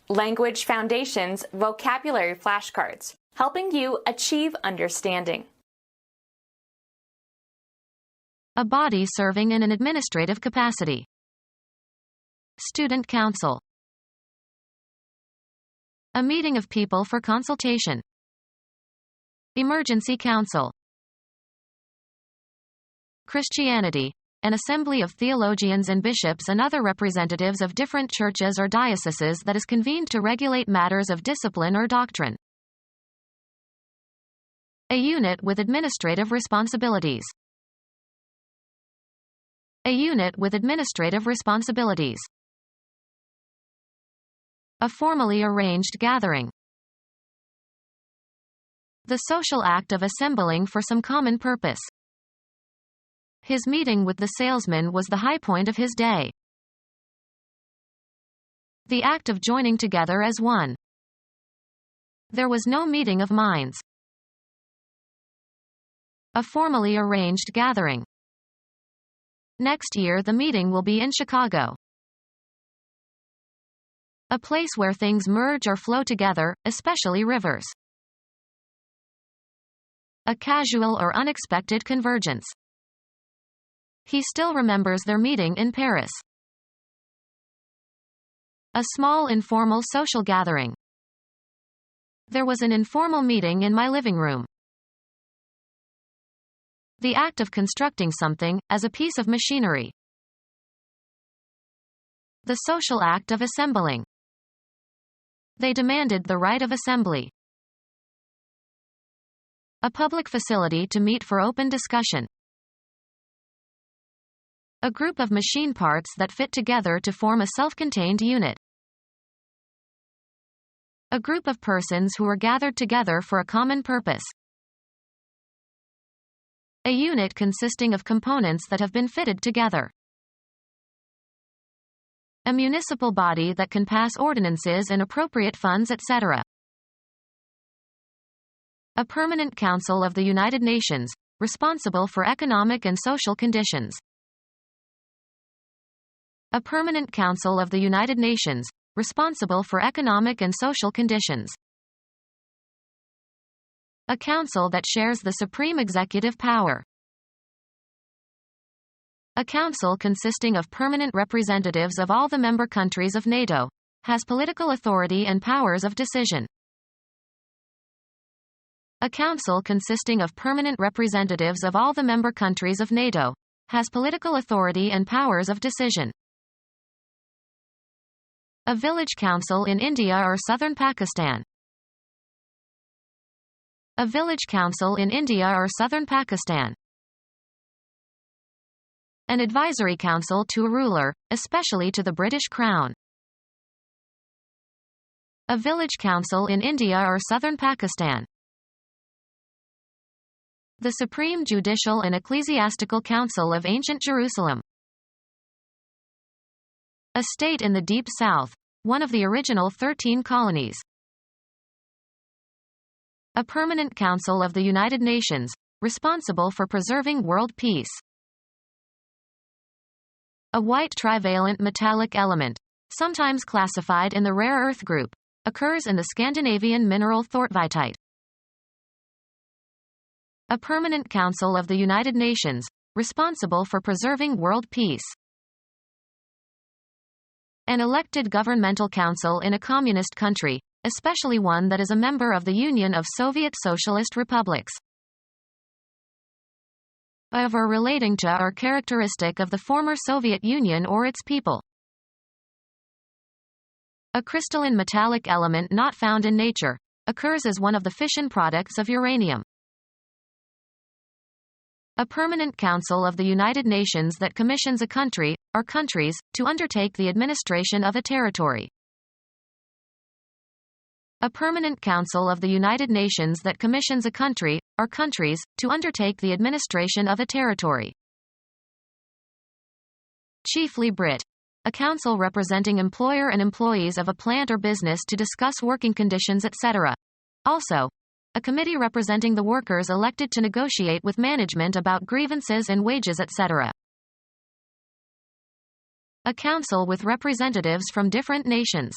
Language Foundations Vocabulary Flashcards, helping you achieve understanding. A body serving in an administrative capacity. Student council. A meeting of people for consultation. Emergency council. Christianity. An assembly of theologians and bishops and other representatives of different churches or dioceses that is convened to regulate matters of discipline or doctrine. A unit with administrative responsibilities. A unit with administrative responsibilities. A formally arranged gathering. The social act of assembling for some common purpose. His meeting with the salesman was the high point of his day. The act of joining together as one. There was no meeting of minds. A formally arranged gathering. Next year the meeting will be in Chicago. A place where things merge or flow together, especially rivers. A casual or unexpected convergence. He still remembers their meeting in Paris. A small informal social gathering. There was an informal meeting in my living room. The act of constructing something, as a piece of machinery. The social act of assembling. They demanded the right of assembly. A public facility to meet for open discussion. A group of machine parts that fit together to form a self-contained unit. A group of persons who are gathered together for a common purpose. A unit consisting of components that have been fitted together. A municipal body that can pass ordinances and appropriate funds, etc. A permanent council of the United Nations, responsible for economic and social conditions. A permanent council of the United Nations, responsible for economic and social conditions. A council that shares the supreme executive power. A council consisting of permanent representatives of all the member countries of NATO, has political authority and powers of decision. A council consisting of permanent representatives of all the member countries of NATO, has political authority and powers of decision. A village council in India or southern Pakistan. A village council in India or southern Pakistan. An advisory council to a ruler, especially to the British Crown. A village council in India or southern Pakistan. The Supreme Judicial and Ecclesiastical Council of Ancient Jerusalem. A state in the Deep South, one of the original 13 colonies. A permanent council of the United Nations, responsible for preserving world peace. A white trivalent metallic element, sometimes classified in the rare earth group, occurs in the Scandinavian mineral thortvitite. A permanent council of the United Nations, responsible for preserving world peace. An elected governmental council in a communist country, especially one that is a member of the Union of Soviet Socialist Republics. Of or relating to or characteristic of the former Soviet Union or its people. A crystalline metallic element not found in nature, occurs as one of the fission products of uranium. A permanent council of the United Nations that commissions a country, or countries, to undertake the administration of a territory. A permanent council of the United Nations that commissions a country, or countries, to undertake the administration of a territory. Chiefly Brit. A council representing employer and employees of a plant or business to discuss working conditions, etc. Also, a committee representing the workers elected to negotiate with management about grievances and wages, etc. A council with representatives from different nations.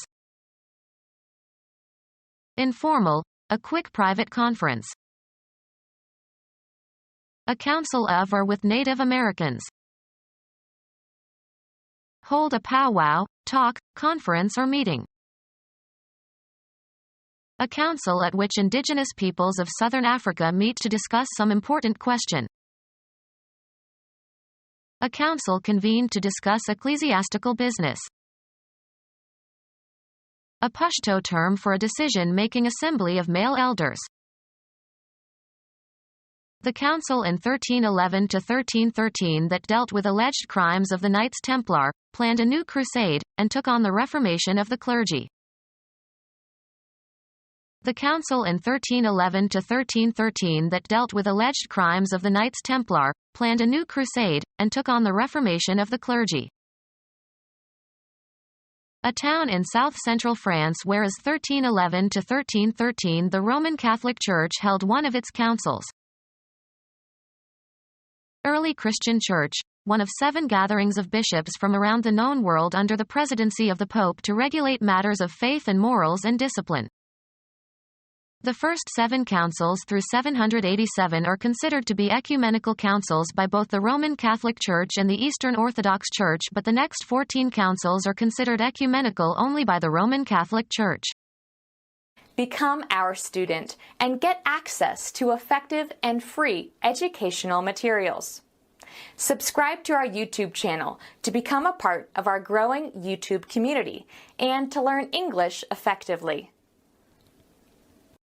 Informal, a quick private conference. A council of or with Native Americans. Hold a powwow, talk, conference or meeting. A council at which indigenous peoples of Southern Africa meet to discuss some important question. A council convened to discuss ecclesiastical business. A Pashto term for a decision-making assembly of male elders. The council in 1311 to 1313 that dealt with alleged crimes of the Knights Templar, planned a new crusade, and took on the reformation of the clergy. The council in 1311 to 1313 that dealt with alleged crimes of the Knights Templar, planned a new crusade, and took on the reformation of the clergy. A town in south-central France where as 1311 to 1313 the Roman Catholic Church held one of its councils. Early Christian Church, one of 7 gatherings of bishops from around the known world under the presidency of the Pope to regulate matters of faith and morals and discipline. The first 7 councils through 787 are considered to be ecumenical councils by both the Roman Catholic Church and the Eastern Orthodox Church, but the next 14 councils are considered ecumenical only by the Roman Catholic Church. Become our student and get access to effective and free educational materials. Subscribe to our YouTube channel to become a part of our growing YouTube community and to learn English effectively.